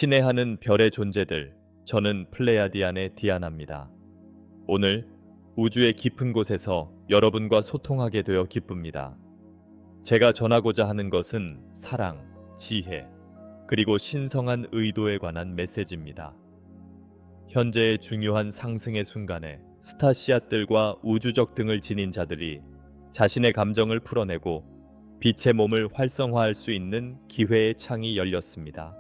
친애하는 별의 존재들, 저는 플레야디안의 디아나입니다. 오늘 우주의 깊은 곳에서 여러분과 소통하게 되어 기쁩니다. 제가 전하고자 하는 것은 사랑, 지혜, 그리고 신성한 의도에 관한 메시지입니다. 현재의 중요한 상승의 순간에 스타시앗들과 우주적 등을 지닌 자들이 자신의 감정을 풀어내고 빛의 몸을 활성화할 수 있는 기회의 창이 열렸습니다.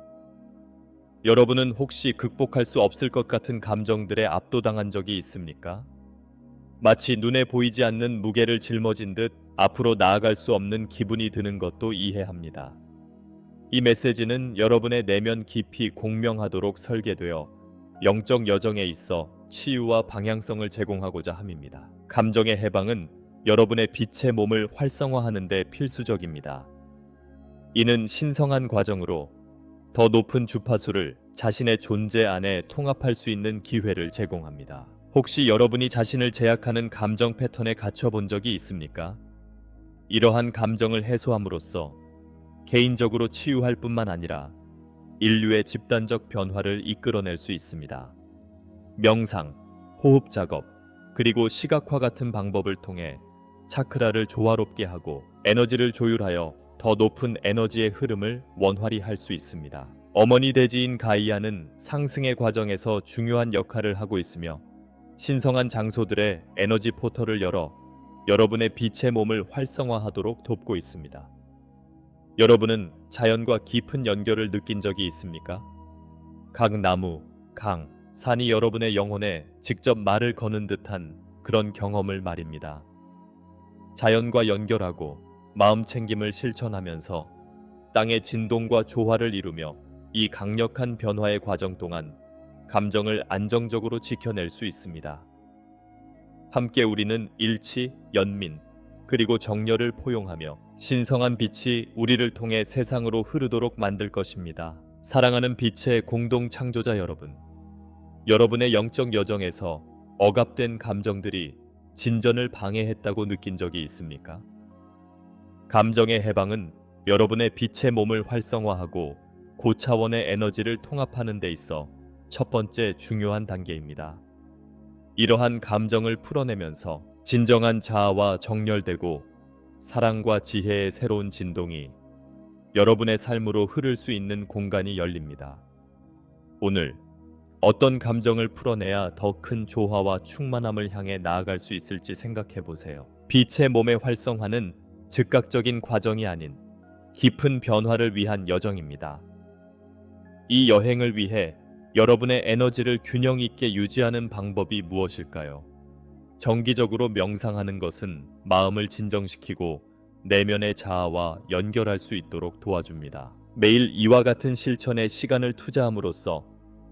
여러분은 혹시 극복할 수 없을 것 같은 감정들에 압도당한 적이 있습니까? 마치 눈에 보이지 않는 무게를 짊어진 듯 앞으로 나아갈 수 없는 기분이 드는 것도 이해합니다. 이 메시지는 여러분의 내면 깊이 공명하도록 설계되어 영적 여정에 있어 치유와 방향성을 제공하고자 함입니다. 감정의 해방은 여러분의 빛의 몸을 활성화하는 데 필수적입니다. 이는 신성한 과정으로 더 높은 주파수를 자신의 존재 안에 통합할 수 있는 기회를 제공합니다. 혹시 여러분이 자신을 제약하는 감정 패턴에 갇혀본 적이 있습니까? 이러한 감정을 해소함으로써 개인적으로 치유할 뿐만 아니라 인류의 집단적 변화를 이끌어낼 수 있습니다. 명상, 호흡 작업, 그리고 시각화 같은 방법을 통해 차크라를 조화롭게 하고 에너지를 조율하여 더 높은 에너지의 흐름을 원활히 할 수 있습니다. 어머니 대지인 가이아는 상승의 과정에서 중요한 역할을 하고 있으며 신성한 장소들의 에너지 포털을 열어 여러분의 빛의 몸을 활성화하도록 돕고 있습니다. 여러분은 자연과 깊은 연결을 느낀 적이 있습니까? 각 나무, 강, 산이 여러분의 영혼에 직접 말을 거는 듯한 그런 경험을 말입니다. 자연과 연결하고 마음 챙김을 실천하면서 땅의 진동과 조화를 이루며 이 강력한 변화의 과정 동안 감정을 안정적으로 지켜낼 수 있습니다. 함께 우리는 일치, 연민, 그리고 정열을 포용하며 신성한 빛이 우리를 통해 세상으로 흐르도록 만들 것입니다. 사랑하는 빛의 공동 창조자 여러분, 여러분의 영적 여정에서 억압된 감정들이 진전을 방해했다고 느낀 적이 있습니까? 감정의 해방은 여러분의 빛의 몸을 활성화하고 고차원의 에너지를 통합하는 데 있어 첫 번째 중요한 단계입니다. 이러한 감정을 풀어내면서 진정한 자아와 정렬되고 사랑과 지혜의 새로운 진동이 여러분의 삶으로 흐를 수 있는 공간이 열립니다. 오늘 어떤 감정을 풀어내야 더 큰 조화와 충만함을 향해 나아갈 수 있을지 생각해 보세요. 빛의 몸의 활성화는 즉각적인 과정이 아닌 깊은 변화를 위한 여정입니다. 이 여행을 위해 여러분의 에너지를 균형 있게 유지하는 방법이 무엇일까요? 정기적으로 명상하는 것은 마음을 진정시키고 내면의 자아와 연결할 수 있도록 도와줍니다. 매일 이와 같은 실천에 시간을 투자함으로써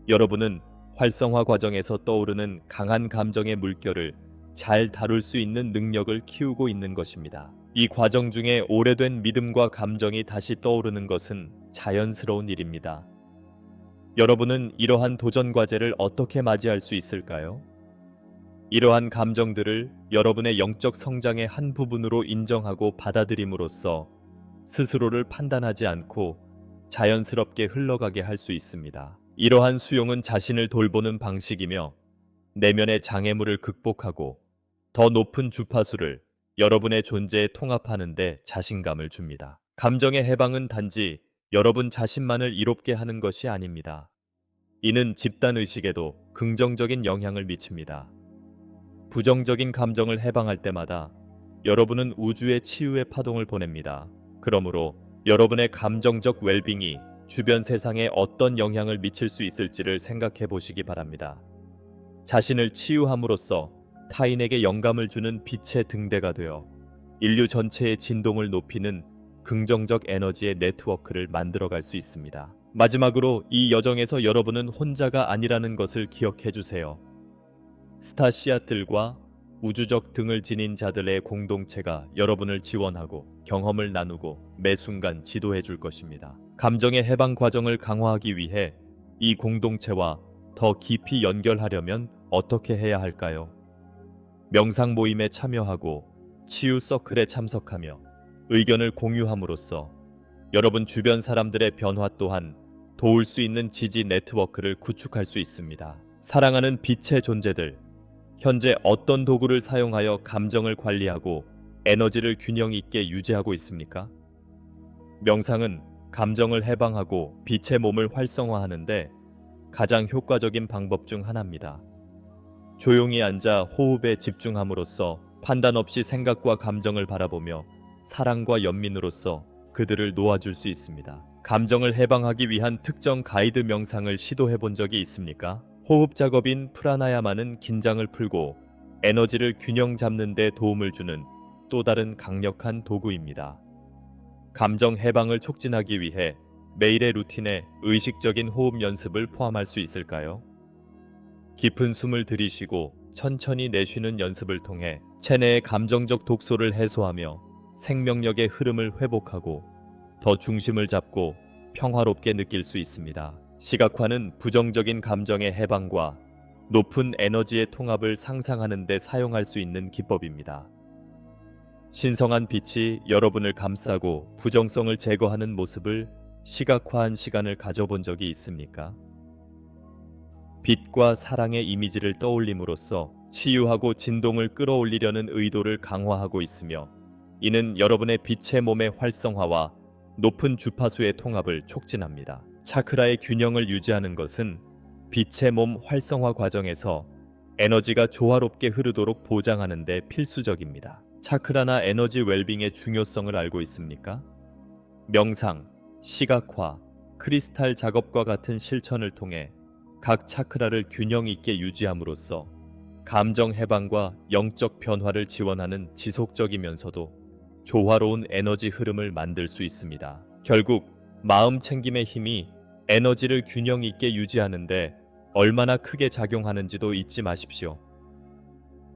여러분은 활성화 과정에서 떠오르는 강한 감정의 물결을 잘 다룰 수 있는 능력을 키우고 있는 것입니다. 이 과정 중에 오래된 믿음과 감정이 다시 떠오르는 것은 자연스러운 일입니다. 여러분은 이러한 도전 과제를 어떻게 맞이할 수 있을까요? 이러한 감정들을 여러분의 영적 성장의 한 부분으로 인정하고 받아들임으로써 스스로를 판단하지 않고 자연스럽게 흘러가게 할 수 있습니다. 이러한 수용은 자신을 돌보는 방식이며 내면의 장애물을 극복하고 더 높은 주파수를 여러분의 존재에 통합하는 데 자신감을 줍니다. 감정의 해방은 단지 여러분 자신만을 이롭게 하는 것이 아닙니다. 이는 집단의식에도 긍정적인 영향을 미칩니다. 부정적인 감정을 해방할 때마다 여러분은 우주의 치유의 파동을 보냅니다. 그러므로 여러분의 감정적 웰빙이 주변 세상에 어떤 영향을 미칠 수 있을지를 생각해 보시기 바랍니다. 자신을 치유함으로써 타인에게 영감을 주는 빛의 등대가 되어 인류 전체의 진동을 높이는 긍정적 에너지의 네트워크를 만들어갈 수 있습니다. 마지막으로 이 여정에서 여러분은 혼자가 아니라는 것을 기억해 주세요. 스타시앗들과 우주적 등을 지닌 자들의 공동체가 여러분을 지원하고 경험을 나누고 매 순간 지도해 줄 것입니다. 감정의 해방 과정을 강화하기 위해 이 공동체와 더 깊이 연결하려면 어떻게 해야 할까요? 명상 모임에 참여하고 치유 서클에 참석하며 의견을 공유함으로써 여러분 주변 사람들의 변화 또한 도울 수 있는 지지 네트워크를 구축할 수 있습니다. 사랑하는 빛의 존재들, 현재 어떤 도구를 사용하여 감정을 관리하고 에너지를 균형 있게 유지하고 있습니까? 명상은 감정을 해방하고 빛의 몸을 활성화하는데 가장 효과적인 방법 중 하나입니다. 조용히 앉아 호흡에 집중함으로써 판단 없이 생각과 감정을 바라보며 사랑과 연민으로써 그들을 놓아줄 수 있습니다. 감정을 해방하기 위한 특정 가이드 명상을 시도해 본 적이 있습니까? 호흡 작업인 프라나야마는 긴장을 풀고 에너지를 균형 잡는 데 도움을 주는 또 다른 강력한 도구입니다. 감정 해방을 촉진하기 위해 매일의 루틴에 의식적인 호흡 연습을 포함할 수 있을까요? 깊은 숨을 들이쉬고 천천히 내쉬는 연습을 통해 체내의 감정적 독소를 해소하며 생명력의 흐름을 회복하고 더 중심을 잡고 평화롭게 느낄 수 있습니다. 시각화는 부정적인 감정의 해방과 높은 에너지의 통합을 상상하는 데 사용할 수 있는 기법입니다. 신성한 빛이 여러분을 감싸고 부정성을 제거하는 모습을 시각화한 시간을 가져본 적이 있습니까? 빛과 사랑의 이미지를 떠올림으로써 치유하고 진동을 끌어올리려는 의도를 강화하고 있으며 이는 여러분의 빛의 몸의 활성화와 높은 주파수의 통합을 촉진합니다. 차크라의 균형을 유지하는 것은 빛의 몸 활성화 과정에서 에너지가 조화롭게 흐르도록 보장하는 데 필수적입니다. 차크라나 에너지 웰빙의 중요성을 알고 있습니까? 명상, 시각화, 크리스탈 작업과 같은 실천을 통해 각 차크라를 균형 있게 유지함으로써 감정 해방과 영적 변화를 지원하는 지속적이면서도 조화로운 에너지 흐름을 만들 수 있습니다. 결국 마음 챙김의 힘이 에너지를 균형 있게 유지하는데 얼마나 크게 작용하는지도 잊지 마십시오.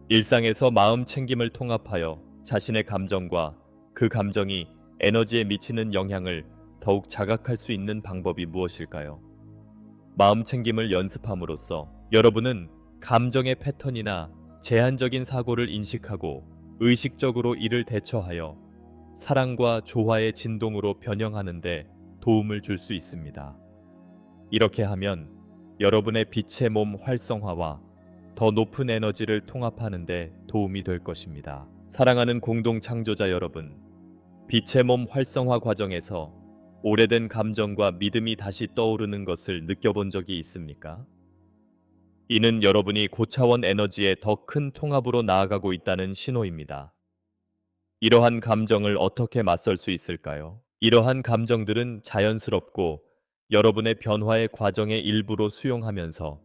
일상에서 마음 챙김을 통합하여 자신의 감정과 그 감정이 에너지에 미치는 영향을 더욱 자각할 수 있는 방법이 무엇일까요? 마음 챙김을 연습함으로써 여러분은 감정의 패턴이나 제한적인 사고를 인식하고 의식적으로 이를 대처하여 사랑과 조화의 진동으로 변형하는 데 도움을 줄 수 있습니다. 이렇게 하면 여러분의 빛의 몸 활성화와 더 높은 에너지를 통합하는 데 도움이 될 것입니다. 사랑하는 공동 창조자 여러분, 빛의 몸 활성화 과정에서 오래된 감정과 믿음이 다시 떠오르는 것을 느껴본 적이 있습니까? 이는 여러분이 고차원 에너지의 더 큰 통합으로 나아가고 있다는 신호입니다. 이러한 감정을 어떻게 맞설 수 있을까요? 이러한 감정들은 자연스럽고 여러분의 변화의 과정의 일부로 수용하면서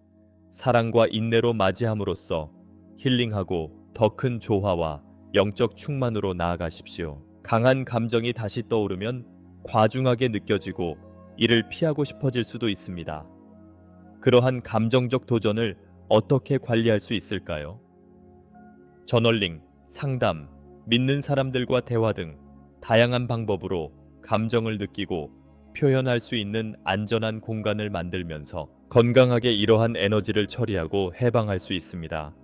사랑과 인내로 맞이함으로써 힐링하고 더 큰 조화와 영적 충만으로 나아가십시오. 강한 감정이 다시 떠오르면 과중하게 느껴지고 이를 피하고 싶어질 수도 있습니다. 그러한 감정적 도전을 어떻게 관리할 수 있을까요? 저널링, 상담, 믿는 사람들과 대화 등 다양한 방법으로 감정을 느끼고 표현할 수 있는 안전한 공간을 만들면서 건강하게 이러한 에너지를 처리하고 해방할 수 있습니다.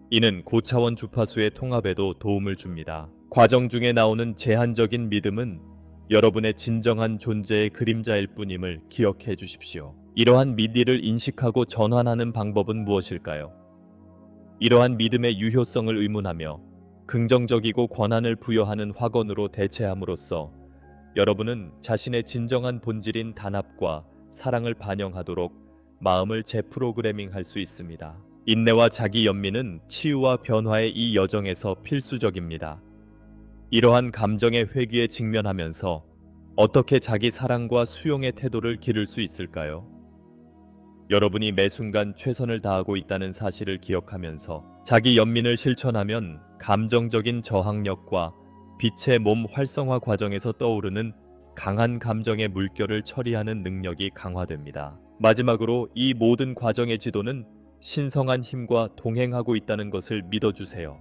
이는 고차원 주파수의 통합에도 도움을 줍니다. 과정 중에 나오는 제한적인 믿음은 여러분의 진정한 존재의 그림자일 뿐임을 기억해 주십시오. 이러한 미디를 인식하고 전환하는 방법은 무엇일까요? 이러한 믿음의 유효성을 의문하며 긍정적이고 권한을 부여하는 확언으로 대체함으로써 여러분은 자신의 진정한 본질인 단합과 사랑을 반영하도록 마음을 재프로그래밍할 수 있습니다. 인내와 자기 연민은 치유와 변화의 이 여정에서 필수적입니다. 이러한 감정의 회귀에 직면하면서 어떻게 자기 사랑과 수용의 태도를 기를 수 있을까요? 여러분이 매 순간 최선을 다하고 있다는 사실을 기억하면서 자기 연민을 실천하면 감정적인 저항력과 빛의 몸 활성화 과정에서 떠오르는 강한 감정의 물결을 처리하는 능력이 강화됩니다. 마지막으로 이 모든 과정의 지도는 신성한 힘과 동행하고 있다는 것을 믿어주세요.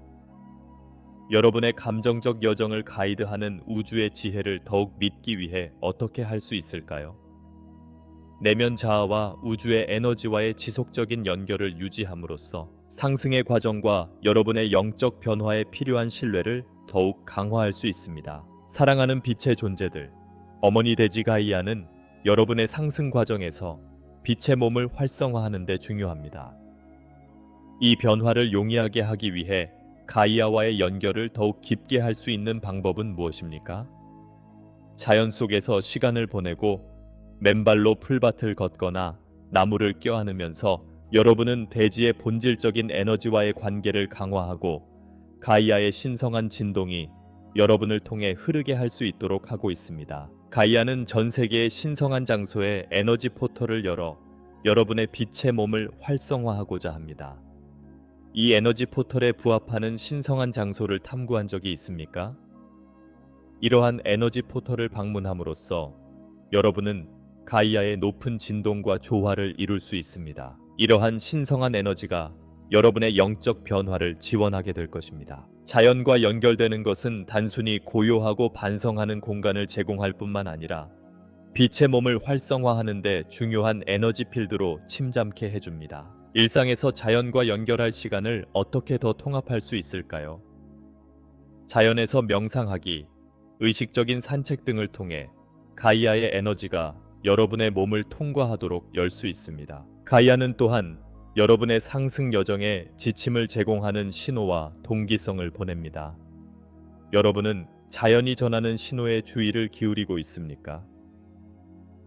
여러분의 감정적 여정을 가이드하는 우주의 지혜를 더욱 믿기 위해 어떻게 할 수 있을까요? 내면 자아와 우주의 에너지와의 지속적인 연결을 유지함으로써 상승의 과정과 여러분의 영적 변화에 필요한 신뢰를 더욱 강화할 수 있습니다. 사랑하는 빛의 존재들, 어머니 돼지 가이아는 여러분의 상승 과정에서 빛의 몸을 활성화하는 데 중요합니다. 이 변화를 용이하게 하기 위해 가이아와의 연결을 더욱 깊게 할 수 있는 방법은 무엇입니까? 자연 속에서 시간을 보내고 맨발로 풀밭을 걷거나 나무를 껴안으면서 여러분은 대지의 본질적인 에너지와의 관계를 강화하고 가이아의 신성한 진동이 여러분을 통해 흐르게 할 수 있도록 하고 있습니다. 가이아는 전 세계의 신성한 장소에 에너지 포털을 열어 여러분의 빛의 몸을 활성화하고자 합니다. 이 에너지 포털에 부합하는 신성한 장소를 탐구한 적이 있습니까? 이러한 에너지 포털을 방문함으로써 여러분은 가이아의 높은 진동과 조화를 이룰 수 있습니다. 이러한 신성한 에너지가 여러분의 영적 변화를 지원하게 될 것입니다. 자연과 연결되는 것은 단순히 고요하고 반성하는 공간을 제공할 뿐만 아니라 빛의 몸을 활성화하는 데 중요한 에너지 필드로 침잠케 해줍니다. 일상에서 자연과 연결할 시간을 어떻게 더 통합할 수 있을까요? 자연에서 명상하기, 의식적인 산책 등을 통해 가이아의 에너지가 여러분의 몸을 통과하도록 열 수 있습니다. 가이아는 또한 여러분의 상승 여정에 지침을 제공하는 신호와 동기성을 보냅니다. 여러분은 자연이 전하는 신호에 주의를 기울이고 있습니까?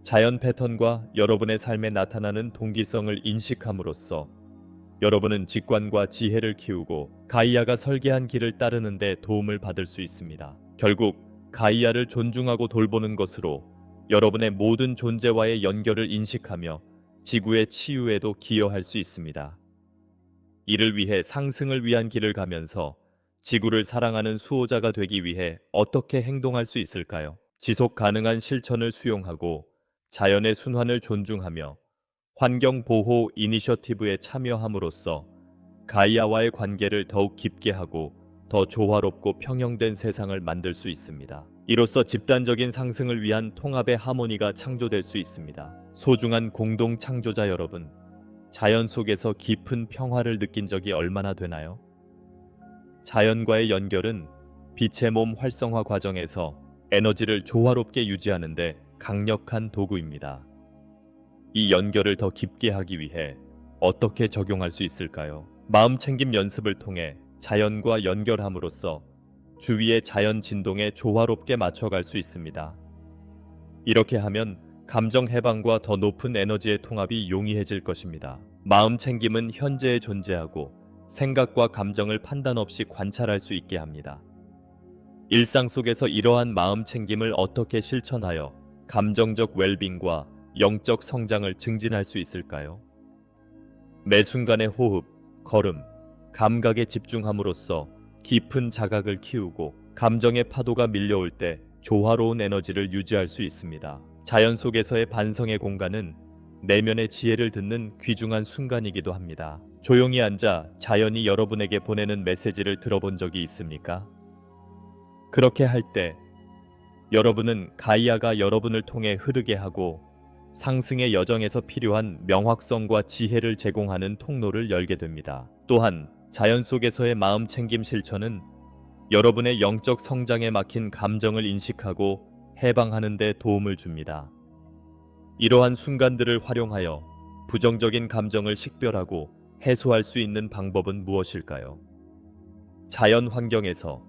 자연 패턴과 여러분의 삶에 나타나는 동기성을 인식함으로써 여러분은 직관과 지혜를 키우고 가이아가 설계한 길을 따르는 데 도움을 받을 수 있습니다. 결국 가이아를 존중하고 돌보는 것으로 여러분의 모든 존재와의 연결을 인식하며 지구의 치유에도 기여할 수 있습니다. 이를 위해 상승을 위한 길을 가면서 지구를 사랑하는 수호자가 되기 위해 어떻게 행동할 수 있을까요? 지속 가능한 실천을 수용하고 자연의 순환을 존중하며 환경보호 이니셔티브에 참여함으로써 가이아와의 관계를 더욱 깊게 하고 더 조화롭고 평형된 세상을 만들 수 있습니다. 이로써 집단적인 상승을 위한 통합의 하모니가 창조될 수 있습니다. 소중한 공동 창조자 여러분, 자연 속에서 깊은 평화를 느낀 적이 얼마나 되나요? 자연과의 연결은 빛의 몸 활성화 과정에서 에너지를 조화롭게 유지하는데 강력한 도구입니다. 이 연결을 더 깊게 하기 위해 어떻게 적용할 수 있을까요? 마음챙김 연습을 통해 자연과 연결함으로써 주위의 자연 진동에 조화롭게 맞춰갈 수 있습니다. 이렇게 하면 감정 해방과 더 높은 에너지의 통합이 용이해질 것입니다. 마음챙김은 현재에 존재하고 생각과 감정을 판단 없이 관찰할 수 있게 합니다. 일상 속에서 이러한 마음챙김을 어떻게 실천하여 감정적 웰빙과 영적 성장을 증진할 수 있을까요? 매 순간의 호흡, 걸음, 감각에 집중함으로써 깊은 자각을 키우고 감정의 파도가 밀려올 때 조화로운 에너지를 유지할 수 있습니다. 자연 속에서의 반성의 공간은 내면의 지혜를 듣는 귀중한 순간이기도 합니다. 조용히 앉아 자연이 여러분에게 보내는 메시지를 들어본 적이 있습니까? 그렇게 할 때 여러분은 가이아가 여러분을 통해 흐르게 하고 상승의 여정에서 필요한 명확성과 지혜를 제공하는 통로를 열게 됩니다. 또한 자연 속에서의 마음챙김 실천은 여러분의 영적 성장에 막힌 감정을 인식하고 해방하는 데 도움을 줍니다. 이러한 순간들을 활용하여 부정적인 감정을 식별하고 해소할 수 있는 방법은 무엇일까요? 자연 환경에서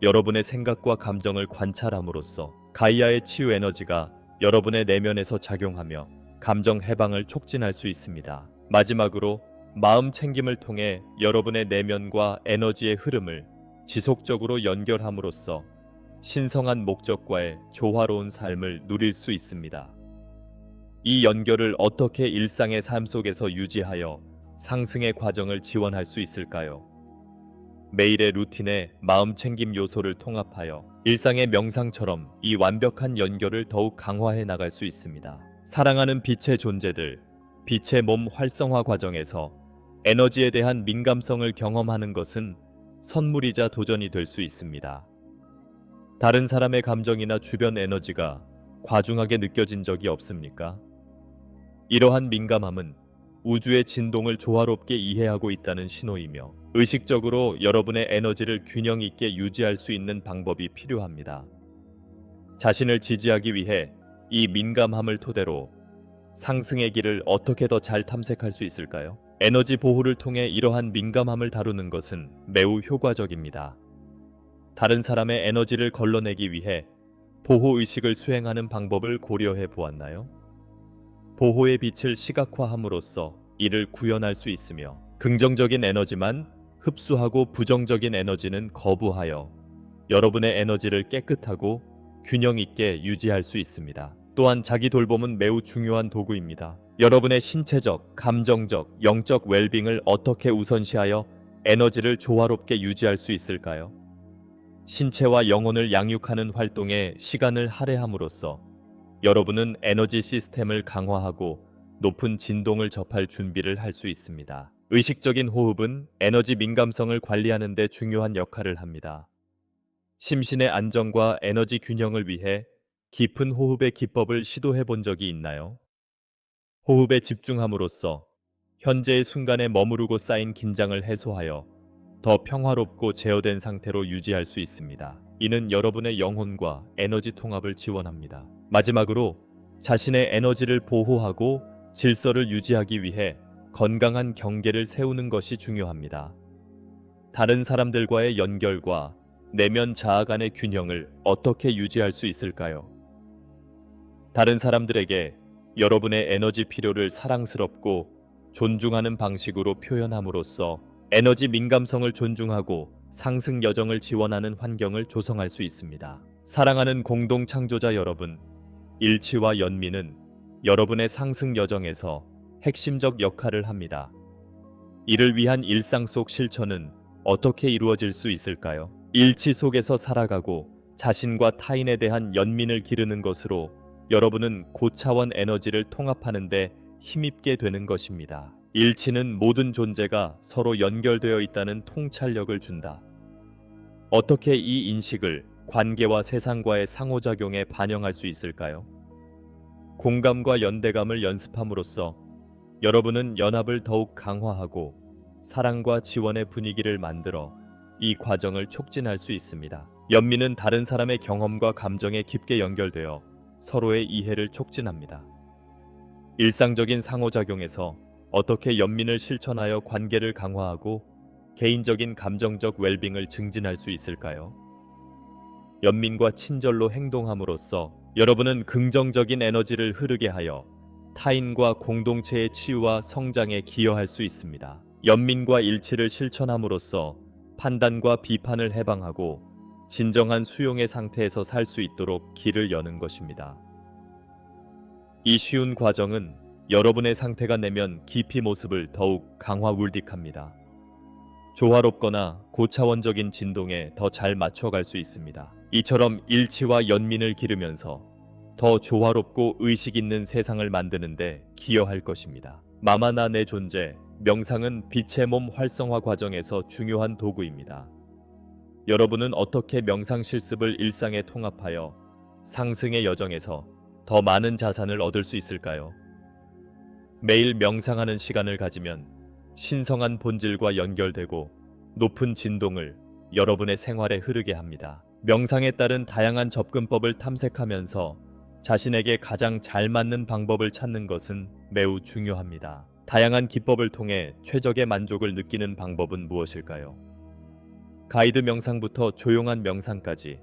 여러분의 생각과 감정을 관찰함으로써 가이아의 치유 에너지가 여러분의 내면에서 작용하며 감정 해방을 촉진할 수 있습니다. 마지막으로 마음 챙김을 통해 여러분의 내면과 에너지의 흐름을 지속적으로 연결함으로써 신성한 목적과의 조화로운 삶을 누릴 수 있습니다. 이 연결을 어떻게 일상의 삶 속에서 유지하여 상승의 과정을 지원할 수 있을까요? 매일의 루틴에 마음 챙김 요소를 통합하여 일상의 명상처럼 이 완벽한 연결을 더욱 강화해 나갈 수 있습니다. 사랑하는 빛의 존재들, 빛의 몸 활성화 과정에서 에너지에 대한 민감성을 경험하는 것은 선물이자 도전이 될 수 있습니다. 다른 사람의 감정이나 주변 에너지가 과중하게 느껴진 적이 없습니까? 이러한 민감함은 우주의 진동을 조화롭게 이해하고 있다는 신호이며 의식적으로 여러분의 에너지를 균형 있게 유지할 수 있는 방법이 필요합니다. 자신을 지지하기 위해 이 민감함을 토대로 상승의 길을 어떻게 더 잘 탐색할 수 있을까요? 에너지 보호를 통해 이러한 민감함을 다루는 것은 매우 효과적입니다. 다른 사람의 에너지를 걸러내기 위해 보호의식을 수행하는 방법을 고려해 보았나요? 보호의 빛을 시각화함으로써 이를 구현할 수 있으며 긍정적인 에너지만 흡수하고 부정적인 에너지는 거부하여 여러분의 에너지를 깨끗하고 균형 있게 유지할 수 있습니다. 또한 자기 돌봄은 매우 중요한 도구입니다. 여러분의 신체적, 감정적, 영적 웰빙을 어떻게 우선시하여 에너지를 조화롭게 유지할 수 있을까요? 신체와 영혼을 양육하는 활동에 시간을 할애함으로써 여러분은 에너지 시스템을 강화하고 높은 진동을 접할 준비를 할 수 있습니다. 의식적인 호흡은 에너지 민감성을 관리하는 데 중요한 역할을 합니다. 심신의 안정과 에너지 균형을 위해 깊은 호흡의 기법을 시도해 본 적이 있나요? 호흡에 집중함으로써 현재의 순간에 머무르고 쌓인 긴장을 해소하여 더 평화롭고 제어된 상태로 유지할 수 있습니다. 이는 여러분의 영혼과 에너지 통합을 지원합니다. 마지막으로 자신의 에너지를 보호하고 질서를 유지하기 위해 건강한 경계를 세우는 것이 중요합니다. 다른 사람들과의 연결과 내면 자아 간의 균형을 어떻게 유지할 수 있을까요? 다른 사람들에게 여러분의 에너지 필요를 사랑스럽고 존중하는 방식으로 표현함으로써 에너지 민감성을 존중하고 상승 여정을 지원하는 환경을 조성할 수 있습니다. 사랑하는 공동 창조자 여러분, 일치와 연민은 여러분의 상승 여정에서 핵심적 역할을 합니다. 이를 위한 일상 속 실천은 어떻게 이루어질 수 있을까요? 일치 속에서 살아가고 자신과 타인에 대한 연민을 기르는 것으로 여러분은 고차원 에너지를 통합하는 데 힘입게 되는 것입니다. 일치는 모든 존재가 서로 연결되어 있다는 통찰력을 준다. 어떻게 이 인식을 관계와 세상과의 상호작용에 반영할 수 있을까요? 공감과 연대감을 연습함으로써 여러분은 연합을 더욱 강화하고 사랑과 지원의 분위기를 만들어 이 과정을 촉진할 수 있습니다. 연민은 다른 사람의 경험과 감정에 깊게 연결되어 서로의 이해를 촉진합니다. 일상적인 상호작용에서 어떻게 연민을 실천하여 관계를 강화하고 개인적인 감정적 웰빙을 증진할 수 있을까요? 연민과 친절로 행동함으로써 여러분은 긍정적인 에너지를 흐르게 하여 타인과 공동체의 치유와 성장에 기여할 수 있습니다. 연민과 일치를 실천함으로써 판단과 비판을 해방하고 진정한 수용의 상태에서 살 수 있도록 길을 여는 것입니다. 이 쉬운 과정은 여러분의 상태가 내면 깊이 모습을 더욱 강화울딕합니다. 조화롭거나 고차원적인 진동에 더 잘 맞춰갈 수 있습니다. 이처럼 일치와 연민을 기르면서 더 조화롭고 의식 있는 세상을 만드는데 기여할 것입니다. 마마나 내 존재, 명상은 빛의 몸 활성화 과정에서 중요한 도구입니다. 여러분은 어떻게 명상 실습을 일상에 통합하여 상승의 여정에서 더 많은 자산을 얻을 수 있을까요? 매일 명상하는 시간을 가지면 신성한 본질과 연결되고 높은 진동을 여러분의 생활에 흐르게 합니다. 명상에 따른 다양한 접근법을 탐색하면서 자신에게 가장 잘 맞는 방법을 찾는 것은 매우 중요합니다. 다양한 기법을 통해 최적의 만족을 느끼는 방법은 무엇일까요? 가이드 명상부터 조용한 명상까지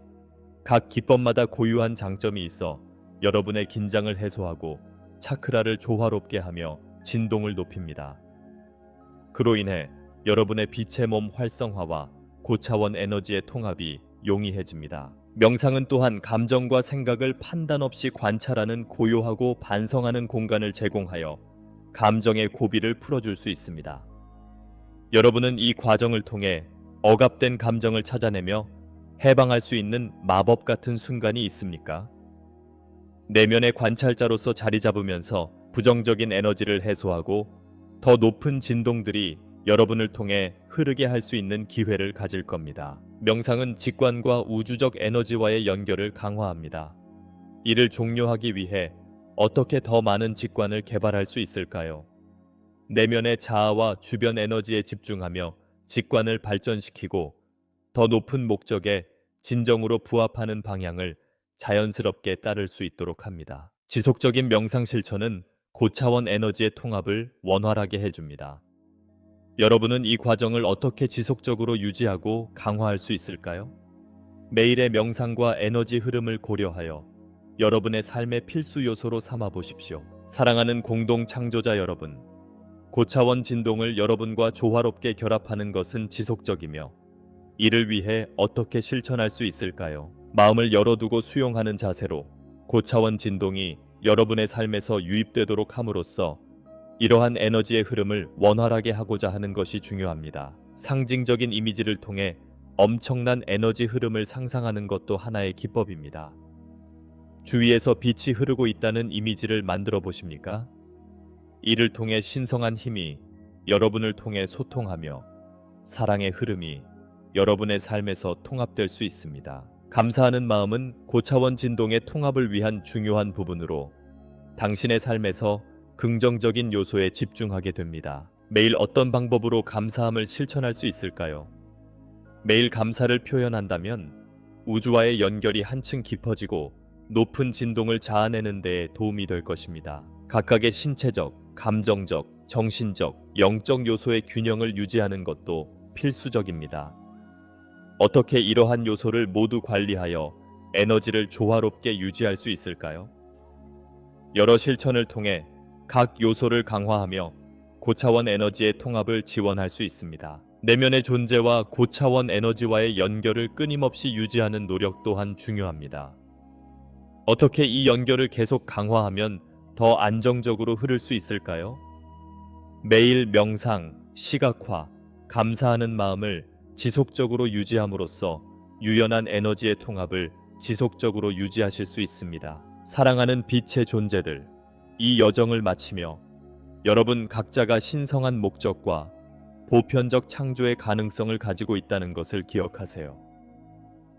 각 기법마다 고유한 장점이 있어 여러분의 긴장을 해소하고 차크라를 조화롭게 하며 진동을 높입니다. 그로 인해 여러분의 빛의 몸 활성화와 고차원 에너지의 통합이 용이해집니다. 명상은 또한 감정과 생각을 판단 없이 관찰하는 고요하고 반성하는 공간을 제공하여 감정의 고비를 풀어줄 수 있습니다. 여러분은 이 과정을 통해 억압된 감정을 찾아내며 해방할 수 있는 마법 같은 순간이 있습니까? 내면의 관찰자로서 자리 잡으면서 부정적인 에너지를 해소하고 더 높은 진동들이 여러분을 통해 흐르게 할 수 있는 기회를 가질 겁니다. 명상은 직관과 우주적 에너지와의 연결을 강화합니다. 이를 종료하기 위해 어떻게 더 많은 직관을 개발할 수 있을까요? 내면의 자아와 주변 에너지에 집중하며 직관을 발전시키고 더 높은 목적에 진정으로 부합하는 방향을 자연스럽게 따를 수 있도록 합니다. 지속적인 명상 실천은 고차원 에너지의 통합을 원활하게 해줍니다. 여러분은 이 과정을 어떻게 지속적으로 유지하고 강화할 수 있을까요? 매일의 명상과 에너지 흐름을 고려하여 여러분의 삶의 필수 요소로 삼아 보십시오. 사랑하는 공동 창조자 여러분, 고차원 진동을 여러분과 조화롭게 결합하는 것은 지속적이며 이를 위해 어떻게 실천할 수 있을까요? 마음을 열어두고 수용하는 자세로 고차원 진동이 여러분의 삶에서 유입되도록 함으로써 이러한 에너지의 흐름을 원활하게 하고자 하는 것이 중요합니다. 상징적인 이미지를 통해 엄청난 에너지 흐름을 상상하는 것도 하나의 기법입니다. 주위에서 빛이 흐르고 있다는 이미지를 만들어 보십니까? 이를 통해 신성한 힘이 여러분을 통해 소통하며 사랑의 흐름이 여러분의 삶에서 통합될 수 있습니다. 감사하는 마음은 고차원 진동의 통합을 위한 중요한 부분으로 당신의 삶에서 긍정적인 요소에 집중하게 됩니다. 매일 어떤 방법으로 감사함을 실천할 수 있을까요? 매일 감사를 표현한다면 우주와의 연결이 한층 깊어지고 높은 진동을 자아내는 데 도움이 될 것입니다. 각각의 신체적, 감정적, 정신적, 영적 요소의 균형을 유지하는 것도 필수적입니다. 어떻게 이러한 요소를 모두 관리하여 에너지를 조화롭게 유지할 수 있을까요? 여러 실천을 통해 각 요소를 강화하며 고차원 에너지의 통합을 지원할 수 있습니다. 내면의 존재와 고차원 에너지와의 연결을 끊임없이 유지하는 노력 또한 중요합니다. 어떻게 이 연결을 계속 강화하면 더 안정적으로 흐를 수 있을까요? 매일 명상, 시각화, 감사하는 마음을 지속적으로 유지함으로써 유연한 에너지의 통합을 지속적으로 유지하실 수 있습니다. 사랑하는 빛의 존재들, 이 여정을 마치며 여러분 각자가 신성한 목적과 보편적 창조의 가능성을 가지고 있다는 것을 기억하세요.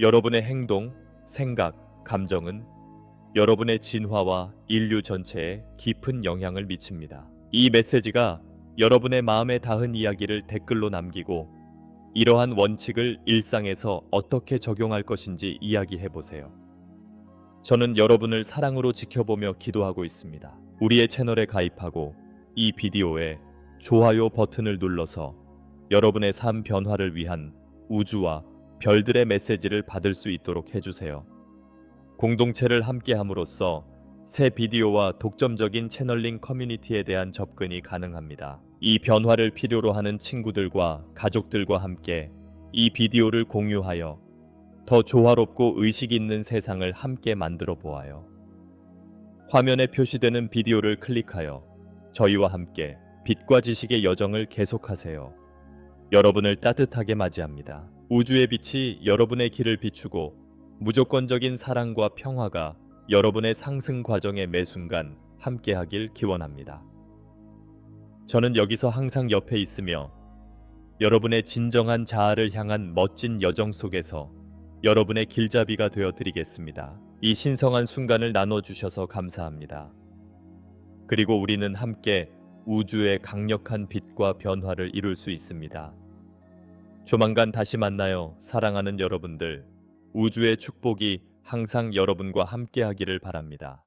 여러분의 행동, 생각, 감정은 여러분의 진화와 인류 전체에 깊은 영향을 미칩니다. 이 메시지가 여러분의 마음에 닿은 이야기를 댓글로 남기고 이러한 원칙을 일상에서 어떻게 적용할 것인지 이야기해 보세요. 저는 여러분을 사랑으로 지켜보며 기도하고 있습니다. 우리의 채널에 가입하고 이 비디오에 좋아요 버튼을 눌러서 여러분의 삶 변화를 위한 우주와 별들의 메시지를 받을 수 있도록 해주세요. 공동체를 함께함으로써 새 비디오와 독점적인 채널링 커뮤니티에 대한 접근이 가능합니다. 이 변화를 필요로 하는 친구들과 가족들과 함께 이 비디오를 공유하여 더 조화롭고 의식 있는 세상을 함께 만들어 보아요. 화면에 표시되는 비디오를 클릭하여 저희와 함께 빛과 지식의 여정을 계속하세요. 여러분을 따뜻하게 맞이합니다. 우주의 빛이 여러분의 길을 비추고 무조건적인 사랑과 평화가 여러분의 상승 과정의 매 순간 함께하길 기원합니다. 저는 여기서 항상 옆에 있으며 여러분의 진정한 자아를 향한 멋진 여정 속에서 여러분의 길잡이가 되어 드리겠습니다. 이 신성한 순간을 나눠주셔서 감사합니다. 그리고 우리는 함께 우주의 강력한 빛과 변화를 이룰 수 있습니다. 조만간 다시 만나요. 사랑하는 여러분들. 우주의 축복이 항상 여러분과 함께하기를 바랍니다.